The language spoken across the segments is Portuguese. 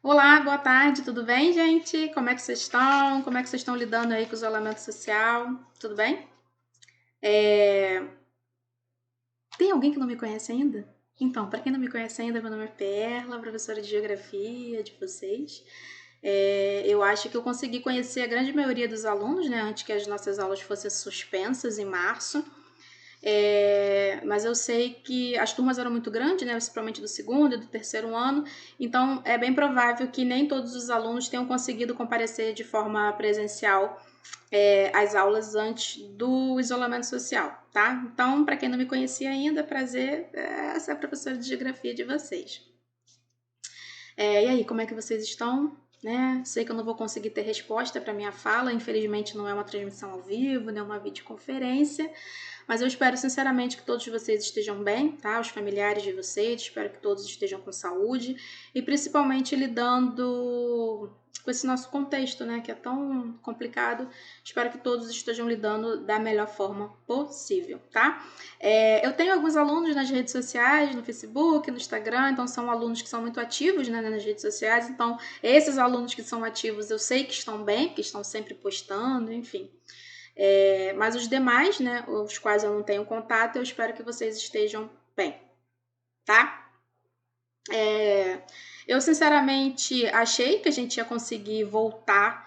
Olá, boa tarde, tudo bem, gente? Como é que vocês estão? Como é que vocês estão lidando aí com o isolamento social? Tudo bem? Tem alguém que não me conhece ainda? Então, para quem não me conhece ainda, meu nome é Perla, professora de Geografia de vocês. Eu acho que eu consegui conhecer a grande maioria dos alunos, né, antes que as nossas aulas fossem suspensas em março. Mas eu sei que as turmas eram muito grandes, né, principalmente do segundo e do terceiro ano, então é bem provável que nem todos os alunos tenham conseguido comparecer de forma presencial às aulas antes do isolamento social, tá? Então, para quem não me conhecia ainda, prazer, essa é a professora de geografia de vocês. E aí, como é que vocês estão? Né? Sei que eu não vou conseguir ter resposta para minha fala, infelizmente não é uma transmissão ao vivo, não é uma videoconferência, mas eu espero sinceramente que todos vocês estejam bem, tá? Os familiares de vocês, espero que todos estejam com saúde e principalmente lidando com esse nosso contexto, né, que é tão complicado. Espero que todos estejam lidando da melhor forma possível, tá? Eu tenho alguns alunos nas redes sociais, no Facebook, no Instagram, então são alunos que são muito ativos, né, nas redes sociais, então esses alunos que são ativos eu sei que estão bem, que estão sempre postando, enfim. Mas os demais, né, os quais eu não tenho contato, eu espero que vocês estejam bem, tá? Eu sinceramente achei que a gente ia conseguir voltar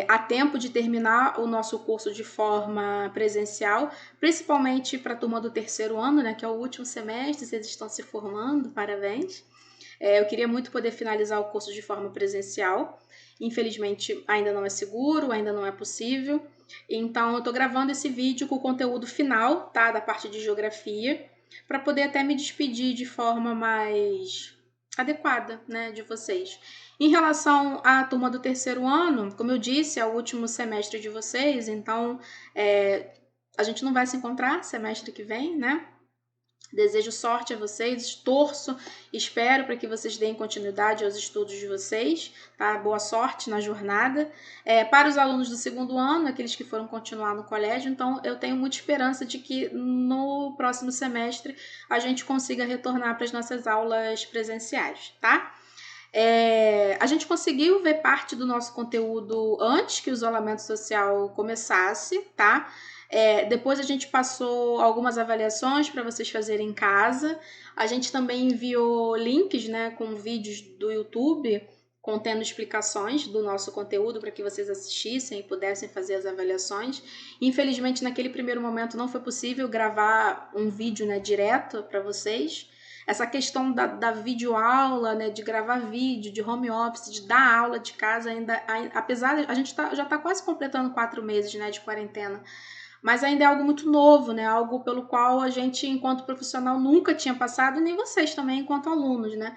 a tempo de terminar o nosso curso de forma presencial, principalmente para a turma do terceiro ano, né, que é o último semestre, vocês estão se formando, parabéns. Eu queria muito poder finalizar o curso de forma presencial. Infelizmente, ainda não é seguro, ainda não é possível. Então, eu estou gravando esse vídeo com o conteúdo final, tá? Da parte de geografia, para poder até me despedir de forma mais adequada, né, de vocês. Em relação à turma do terceiro ano, como eu disse, é o último semestre de vocês, então a gente não vai se encontrar semestre que vem, né? Desejo sorte a vocês, torço, espero para que vocês deem continuidade aos estudos de vocês, tá? Boa sorte na jornada. Para os alunos do segundo ano, aqueles que foram continuar no colégio, então eu tenho muita esperança de que no próximo semestre a gente consiga retornar para as nossas aulas presenciais, tá? A gente conseguiu ver parte do nosso conteúdo antes que o isolamento social começasse, tá? Depois a gente passou algumas avaliações para vocês fazerem em casa. A gente também enviou links, né, com vídeos do YouTube contendo explicações do nosso conteúdo para que vocês assistissem e pudessem fazer as avaliações. Infelizmente, naquele primeiro momento não foi possível gravar um vídeo, né, direto para vocês. Essa questão da videoaula, né, de gravar vídeo, de home office, de dar aula de casa, apesar de a gente já está quase completando 4 meses, né, de quarentena, mas ainda é algo muito novo, né, algo pelo qual a gente, enquanto profissional, nunca tinha passado, nem vocês também, enquanto alunos, né.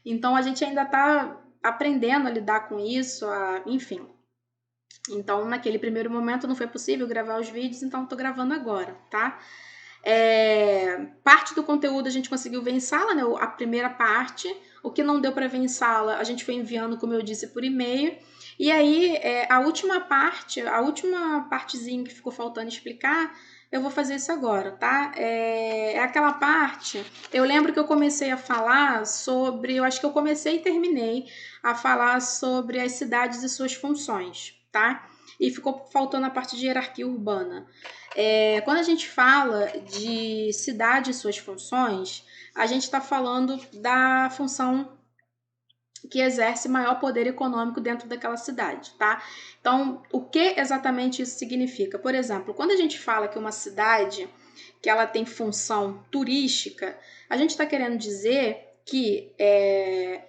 Então, a gente ainda está aprendendo a lidar com isso, enfim. Então, naquele primeiro momento não foi possível gravar os vídeos, então estou gravando agora, tá? Parte do conteúdo a gente conseguiu ver em sala, né? A primeira parte. O que não deu para ver em sala, a gente foi enviando, como eu disse, por e-mail. E aí, a última partezinha que ficou faltando explicar, eu vou fazer isso agora, tá? Aquela parte. Eu lembro que eu comecei a falar sobre. Eu acho que eu comecei e terminei a falar sobre as cidades e suas funções, tá? E ficou faltando a parte de hierarquia urbana. Quando a gente fala de cidade e suas funções, a gente está falando da função que exerce maior poder econômico dentro daquela cidade, tá? Então, o que exatamente isso significa? Por exemplo, quando a gente fala que uma cidade que ela tem função turística, a gente está querendo dizer que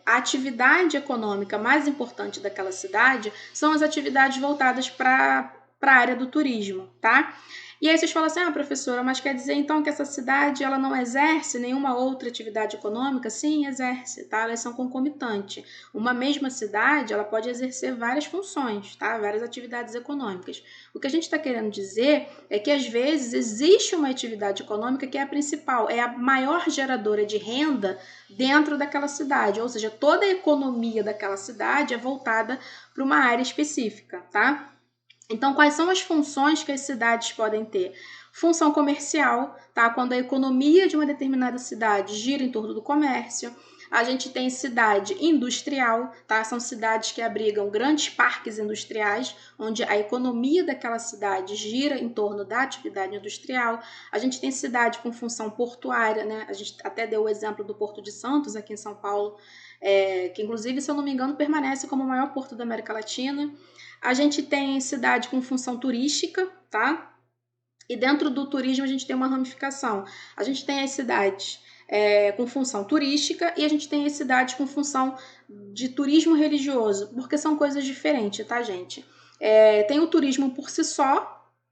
a atividade econômica mais importante daquela cidade são as atividades voltadas para a área do turismo, tá? E aí vocês falam assim, professora, mas quer dizer então que essa cidade ela não exerce nenhuma outra atividade econômica? Sim, exerce, tá? Elas são concomitantes. Uma mesma cidade, ela pode exercer várias funções, tá? Várias atividades econômicas. O que a gente está querendo dizer é que às vezes existe uma atividade econômica que é a principal, é a maior geradora de renda dentro daquela cidade, ou seja, toda a economia daquela cidade é voltada para uma área específica, tá? Então, quais são as funções que as cidades podem ter? Função comercial, tá? Quando a economia de uma determinada cidade gira em torno do comércio. A gente tem cidade industrial, tá? São cidades que abrigam grandes parques industriais, onde a economia daquela cidade gira em torno da atividade industrial. A gente tem cidade com função portuária, né? A gente até deu o exemplo do Porto de Santos, aqui em São Paulo, que inclusive, se eu não me engano, permanece como o maior porto da América Latina. A gente tem cidade com função turística, tá? E dentro do turismo a gente tem uma ramificação. A gente tem as cidades com função turística e a gente tem as cidades com função de turismo religioso, porque são coisas diferentes, tá, gente? Tem o turismo por si só,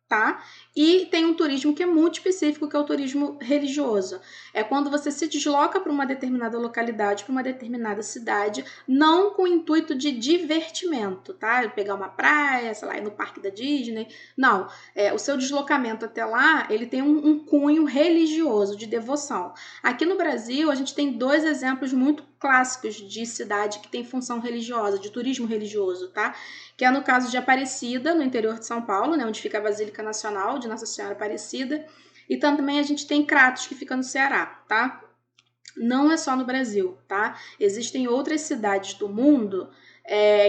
tá? E tem um turismo que é muito específico, que é o turismo religioso. É quando você se desloca para uma determinada localidade, para uma determinada cidade, não com o intuito de divertimento, tá? Pegar uma praia, sei lá, ir no parque da Disney. Não, o seu deslocamento até lá, ele tem um cunho religioso, de devoção. Aqui no Brasil, a gente tem 2 exemplos muito clássicos de cidade que tem função religiosa, de turismo religioso, tá? Que é no caso de Aparecida, no interior de São Paulo, né, onde fica a Basílica Nacional de Nossa Senhora Aparecida, e também a gente tem Cratos, que fica no Ceará, tá? Não é só no Brasil, tá? Existem outras cidades do mundo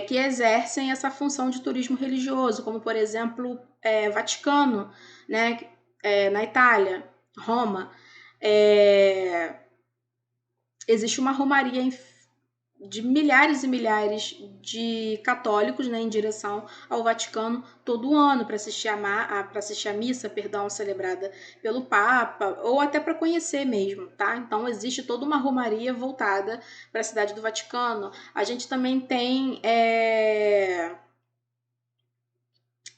que exercem essa função de turismo religioso, como, por exemplo, Vaticano, né? Na Itália, Roma. Existe uma romaria de milhares e milhares de católicos, né, em direção ao Vaticano todo ano para assistir a missa, perdão, celebrada pelo Papa, ou até para conhecer mesmo, tá? Então existe toda uma romaria voltada para a cidade do Vaticano. A gente também tem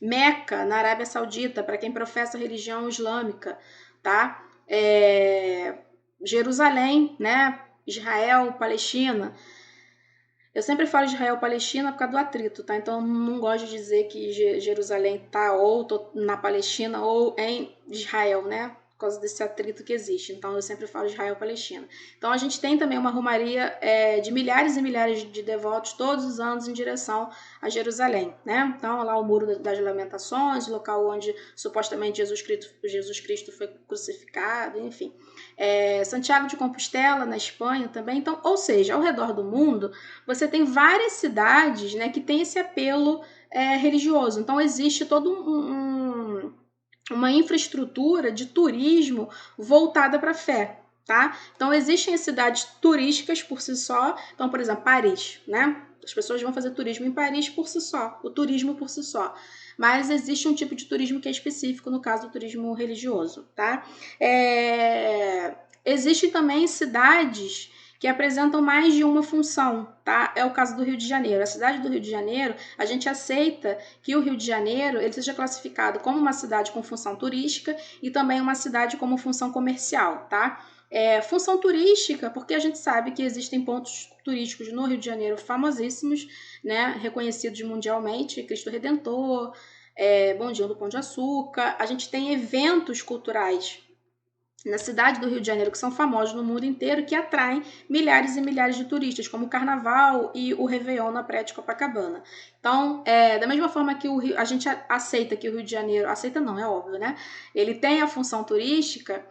Meca, na Arábia Saudita, para quem professa a religião islâmica, tá? Jerusalém, né? Israel, Palestina. Eu sempre falo Israel-Palestina por causa do atrito, tá? Então eu não gosto de dizer que Jerusalém tá ou na Palestina ou em Israel, né? Por causa desse atrito que existe. Então eu sempre falo Israel-Palestina. Então a gente tem também uma romaria de milhares e milhares de devotos todos os anos em direção a Jerusalém, né? Então lá o Muro das Lamentações, o local onde supostamente Jesus Cristo foi crucificado, enfim. Santiago de Compostela, na Espanha também. Então, ou seja, ao redor do mundo, você tem várias cidades, né, que tem esse apelo religioso. Então, existe todo uma infraestrutura de turismo voltada para a fé, tá? Então, existem as cidades turísticas por si só. Então, por exemplo, Paris, né? As pessoas vão fazer turismo em Paris por si só, o turismo por si só. Mas existe um tipo de turismo que é específico, no caso do turismo religioso, tá? Existem também cidades que apresentam mais de uma função, tá? É o caso do Rio de Janeiro. A cidade do Rio de Janeiro, a gente aceita que o Rio de Janeiro ele seja classificado como uma cidade com função turística e também uma cidade como função comercial, tá? Função turística, porque a gente sabe que existem pontos turísticos no Rio de Janeiro famosíssimos, né? Reconhecidos mundialmente, Cristo Redentor, Bondinho do Pão de Açúcar. A gente tem eventos culturais na cidade do Rio de Janeiro, que são famosos no mundo inteiro, que atraem milhares e milhares de turistas, como o Carnaval e o Réveillon na Praia de Copacabana. Então, da mesma forma que a gente aceita que o Rio de Janeiro... Aceita não, é óbvio, né? Ele tem a função turística,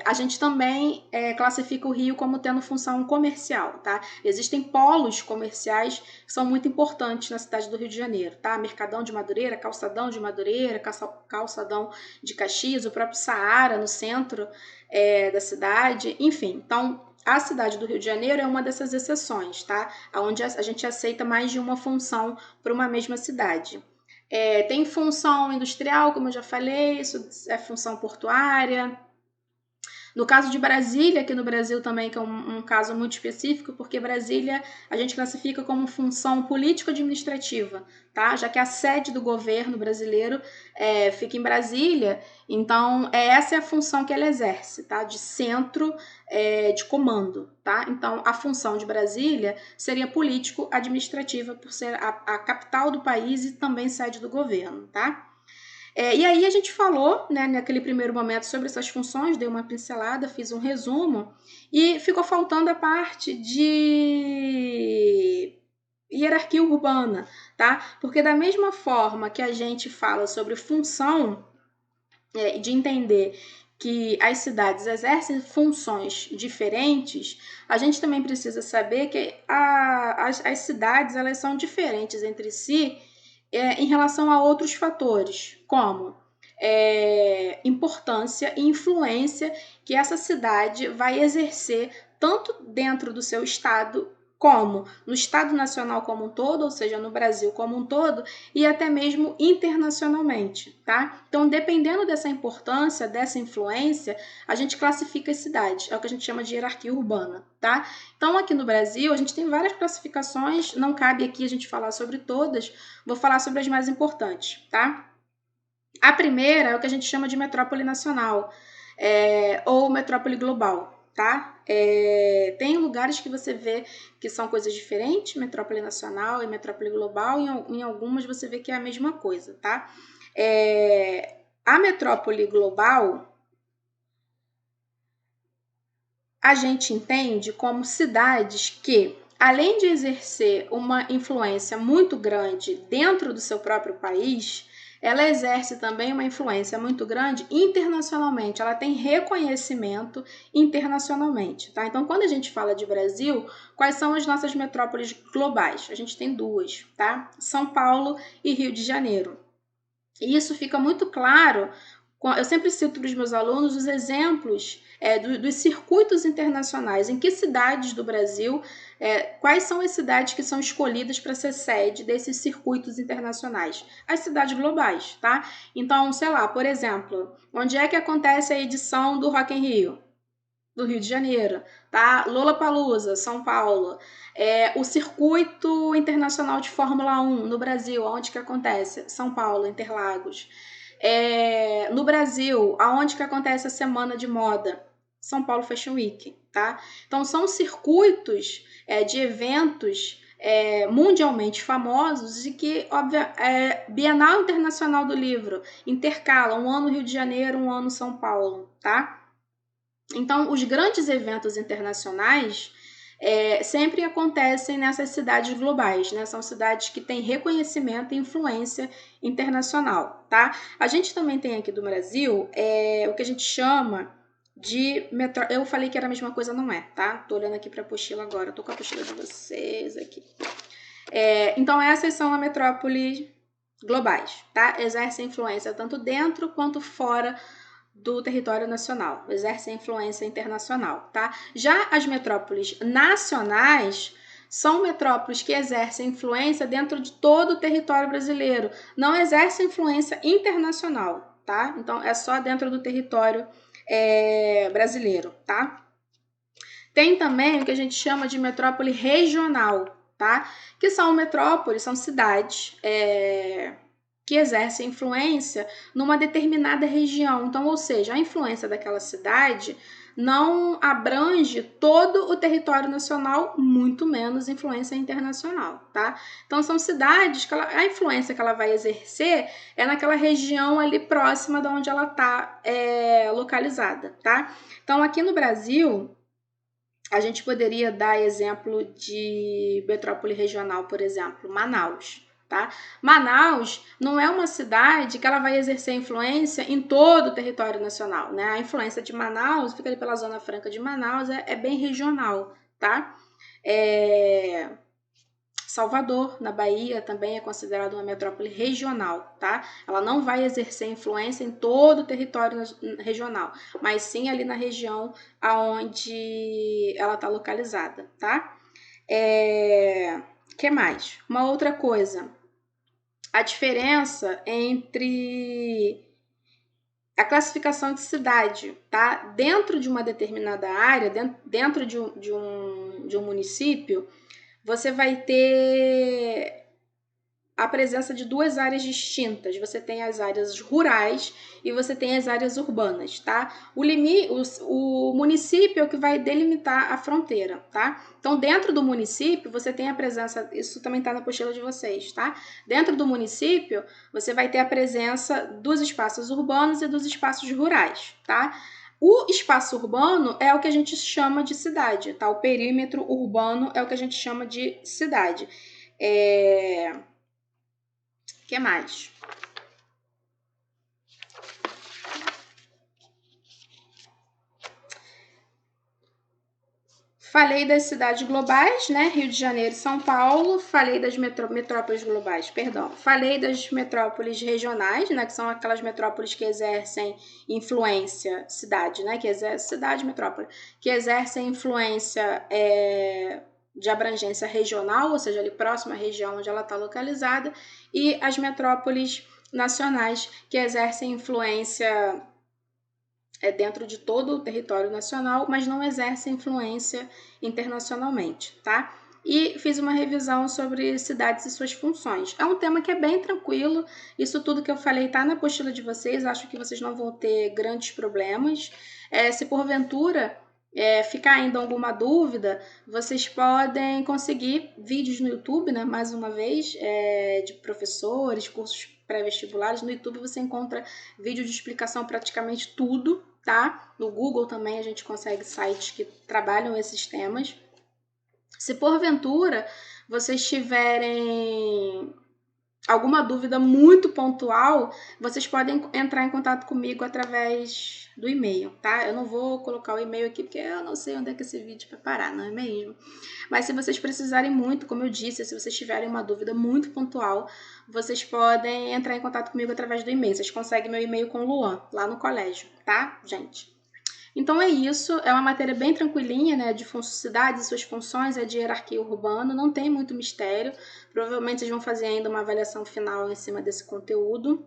a gente também classifica o Rio como tendo função comercial, tá? Existem polos comerciais que são muito importantes na cidade do Rio de Janeiro, tá? Mercadão de Madureira, Calçadão de Madureira, Calçadão de Caxias, o próprio Saara no centro da cidade, enfim. Então, a cidade do Rio de Janeiro é uma dessas exceções, tá? Onde a gente aceita mais de uma função para uma mesma cidade. Tem função industrial, como eu já falei, isso é função portuária. No caso de Brasília, aqui no Brasil também, que é um caso muito específico, porque Brasília a gente classifica como função político-administrativa, tá? Já que a sede do governo brasileiro fica em Brasília, então essa é a função que ela exerce, tá? De centro de comando, tá? Então a função de Brasília seria político-administrativa por ser a capital do país e também sede do governo, tá? E aí a gente falou, né, naquele primeiro momento sobre essas funções, dei uma pincelada, fiz um resumo, e ficou faltando a parte de hierarquia urbana, tá? Porque da mesma forma que a gente fala sobre função, de entender que as cidades exercem funções diferentes, a gente também precisa saber que as cidades elas são diferentes entre si em relação a outros fatores, como importância e influência que essa cidade vai exercer tanto dentro do seu estado como no Estado Nacional como um todo, ou seja, no Brasil como um todo, e até mesmo internacionalmente, tá? Então, dependendo dessa importância, dessa influência, a gente classifica as cidades, é o que a gente chama de hierarquia urbana, tá? Então, aqui no Brasil, a gente tem várias classificações, não cabe aqui a gente falar sobre todas, vou falar sobre as mais importantes, tá? A primeira é o que a gente chama de metrópole nacional, ou metrópole global, tá? Tem lugares que você vê que são coisas diferentes, metrópole nacional e metrópole global, e em algumas você vê que é a mesma coisa, tá? A metrópole global, a gente entende como cidades que, além de exercer uma influência muito grande dentro do seu próprio país, ela exerce também uma influência muito grande internacionalmente, ela tem reconhecimento internacionalmente, tá? Então, quando a gente fala de Brasil, quais são as nossas metrópoles globais? A gente tem duas, tá? São Paulo e Rio de Janeiro. E isso fica muito claro. Eu sempre cito para os meus alunos os exemplos dos circuitos internacionais. Em que cidades do Brasil, quais são as cidades que são escolhidas para ser sede desses circuitos internacionais? As cidades globais, tá? Então, sei lá, por exemplo, onde é que acontece a edição do Rock in Rio? Do Rio de Janeiro, tá? Lollapalooza, São Paulo. O circuito internacional de Fórmula 1 no Brasil, onde que acontece? São Paulo, Interlagos. No Brasil, aonde que acontece a semana de moda? São Paulo Fashion Week, tá? Então, são circuitos de eventos mundialmente famosos e que, Bienal Internacional do Livro intercala um ano Rio de Janeiro, um ano São Paulo, tá? Então, os grandes eventos internacionais sempre acontecem nessas cidades globais, né? São cidades que têm reconhecimento e influência internacional, tá? A gente também tem aqui do Brasil o que a gente chama de Eu falei que era a mesma coisa, não é, tá? Tô olhando aqui para a apostila agora, tô com a apostila de vocês aqui. Então, essas são as metrópoles globais, tá? Exercem influência tanto dentro quanto fora do território nacional, exerce influência internacional, tá? Já as metrópoles nacionais são metrópoles que exercem influência dentro de todo o território brasileiro, não exercem influência internacional, tá? Então é só dentro do território brasileiro, tá? Tem também o que a gente chama de metrópole regional, tá? Que são metrópoles, são cidades que exerce influência numa determinada região. Então, ou seja, a influência daquela cidade não abrange todo o território nacional, muito menos influência internacional, tá? Então, são cidades que a influência que ela vai exercer é naquela região ali próxima de onde ela está localizada, tá? Então, aqui no Brasil, a gente poderia dar exemplo de metrópole regional, por exemplo, Manaus. Tá? Manaus não é uma cidade que ela vai exercer influência em todo o território nacional, né? A influência de Manaus, fica ali pela Zona Franca de Manaus, é bem regional, tá? Salvador, na Bahia, também é considerada uma metrópole regional, tá? Ela não vai exercer influência em todo o território regional, mas sim ali na região aonde ela está localizada, tá? Que mais? Uma outra coisa, a diferença entre a classificação de cidade, tá? Dentro de uma determinada área, dentro de um município, você vai ter a presença de duas áreas distintas. Você tem as áreas rurais e você tem as áreas urbanas, tá? O município é o que vai delimitar a fronteira, tá? Então, dentro do município, você tem a presença, isso também está na apostila de vocês, tá? Dentro do município, você vai ter a presença dos espaços urbanos e dos espaços rurais, tá? O espaço urbano é o que a gente chama de cidade, tá? O perímetro urbano é o que a gente chama de cidade. Que mais? Falei das cidades globais, né? Rio de Janeiro e São Paulo. Falei das metrópoles globais, perdão. Falei das metrópoles regionais, né? Que são aquelas metrópoles que exercem influência, cidade, né? Que exerce cidade, metrópole, que exercem influência de abrangência regional, ou seja, ali próxima à região onde ela está localizada, e as metrópoles nacionais, que exercem influência dentro de todo o território nacional, mas não exercem influência internacionalmente, tá? E fiz uma revisão sobre cidades e suas funções. É um tema que é bem tranquilo, isso tudo que eu falei está na apostila de vocês, acho que vocês não vão ter grandes problemas. Se porventura ficar ainda alguma dúvida, vocês podem conseguir vídeos no YouTube, né? Mais uma vez, de professores, cursos pré-vestibulares. No YouTube você encontra vídeo de explicação praticamente tudo, tá? No Google também a gente consegue sites que trabalham esses temas. Se porventura vocês tiverem alguma dúvida muito pontual, vocês podem entrar em contato comigo através do e-mail, tá? Eu não vou colocar o e-mail aqui porque eu não sei onde é que esse vídeo vai parar, não é mesmo? Mas se vocês precisarem muito, como eu disse, se vocês tiverem uma dúvida muito pontual, vocês podem entrar em contato comigo através do e-mail. Vocês conseguem meu e-mail com o Luan, lá no colégio, tá, gente? Então é isso, é uma matéria bem tranquilinha, né, de cidades e suas funções, é de hierarquia urbana, não tem muito mistério. Provavelmente vocês vão fazer ainda uma avaliação final em cima desse conteúdo.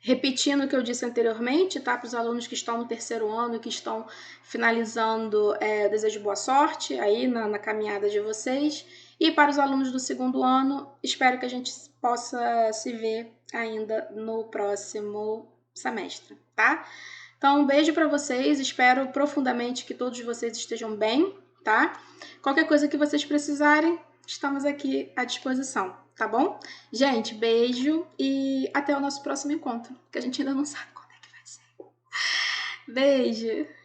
Repetindo o que eu disse anteriormente, tá, para os alunos que estão no terceiro ano, que estão finalizando, eu desejo boa sorte aí na caminhada de vocês. E para os alunos do segundo ano, espero que a gente possa se ver ainda no próximo semestre, tá? Então, um beijo para vocês, espero profundamente que todos vocês estejam bem, tá? Qualquer coisa que vocês precisarem, estamos aqui à disposição, tá bom? Gente, beijo e até o nosso próximo encontro, que a gente ainda não sabe quando é que vai ser. Beijo!